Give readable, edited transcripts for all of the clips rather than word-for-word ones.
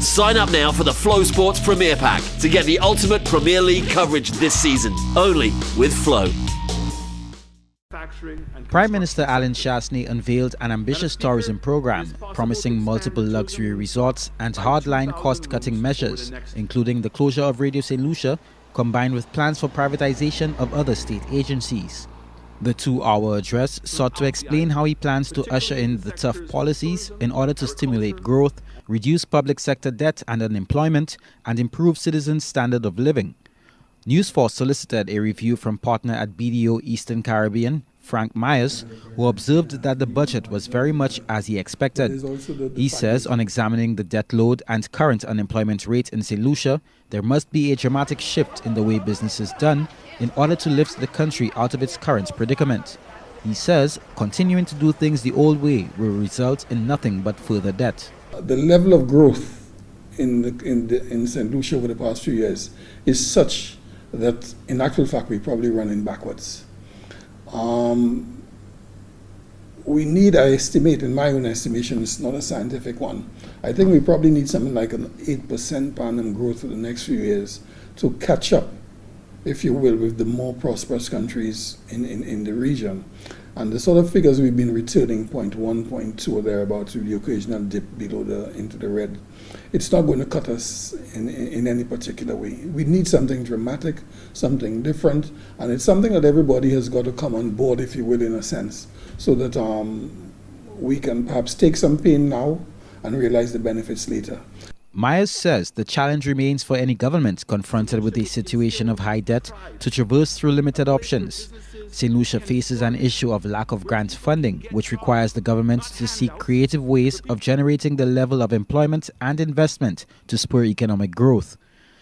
Sign up now for the Flow Sports Premier Pack to get the ultimate Premier League coverage this season, only with Flow. Prime Minister Allen Chastanet unveiled an ambitious tourism program promising multiple luxury resorts and hardline cost-cutting measures, including the closure of Radio Saint Lucia, combined with plans for privatization of other state agencies. The 2-hour address sought to explain how he plans to usher in the tough policies in order to stimulate growth, reduce public sector debt and unemployment, and improve citizens' standard of living. News Force solicited a review from partner at BDO Eastern Caribbean, Frank Myers, who observed that the budget was very much as he expected. He says on examining the debt load and current unemployment rate in Saint Lucia, there must be a dramatic shift in the way business is done in order to lift the country out of its current predicament. He says continuing to do things the old way will result in nothing but further debt. The level of growth in Saint Lucia over the past few years is such that in actual fact we're probably running backwards. We need, I estimate, in my own estimation, it's not a scientific one, I think we probably need something like an 8% per annum growth for the next few years to catch up, if you will, with the more prosperous countries in the region. And the sort of figures we've been returning, 0.1, 0.2 or thereabouts, with the occasional dip below into the red, it's not going to cut us in any particular way. We need something dramatic, something different, and it's something that everybody has got to come on board, if you will, in a sense, so that we can perhaps take some pain now and realize the benefits later. Myers says the challenge remains for any government confronted with a situation of high debt to traverse through limited options. Saint Lucia faces an issue of lack of grant funding, which requires the government to seek creative ways of generating the level of employment and investment to spur economic growth.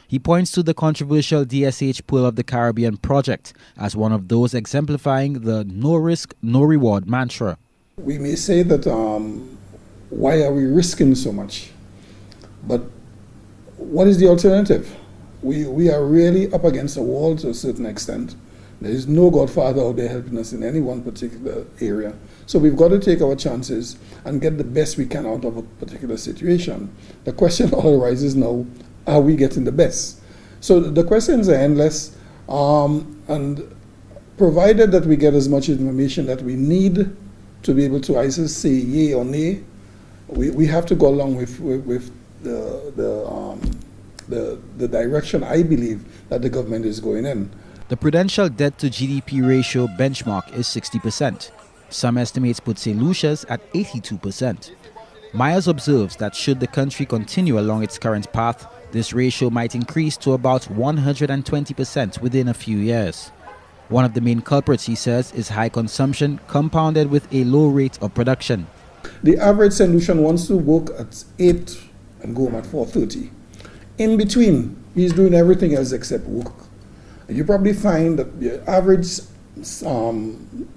He points to the controversial DSH Pearl of the Caribbean project as one of those exemplifying the no risk, no reward mantra. We may say that why are we risking so much? But what is the alternative? We are really up against a wall to a certain extent. There is no godfather out there helping us in any one particular area. So we've got to take our chances and get the best we can out of a particular situation. The question all arises now, are we getting the best? So the questions are endless, and provided that we get as much information that we need to be able to either say yay or nay, we have to go along with the direction I believe that the government is going in. The prudential debt to GDP ratio benchmark is 60%. Some estimates put Saint Lucia's at 82%. Myers observes that should the country continue along its current path, this ratio might increase to about 120% within a few years. One of the main culprits, he says, is high consumption compounded with a low rate of production. The average Saint Lucian wants to work at 8 and go home at 4:30. In between, he's doing everything else except work. You probably find that the average, and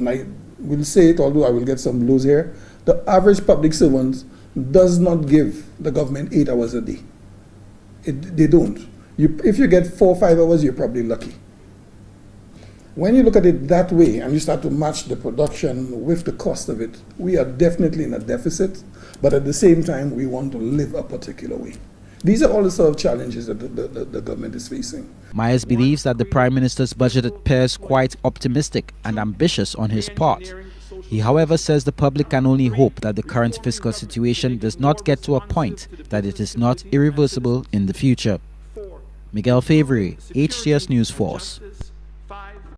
I will say it, although I will get some blows here, the average public servant does not give the government 8 hours a day. They don't. If you get 4 or 5 hours, you're probably lucky. When you look at it that way and you start to match the production with the cost of it, we are definitely in a deficit, but at the same time, we want to live a particular way. These are all the sort of challenges that the government is facing. Myers believes that the Prime Minister's budget appears quite optimistic and ambitious on his part. He, however, says the public can only hope that the current fiscal situation does not get to a point that it is not irreversible in the future. Miguel Favre, HTS News Force.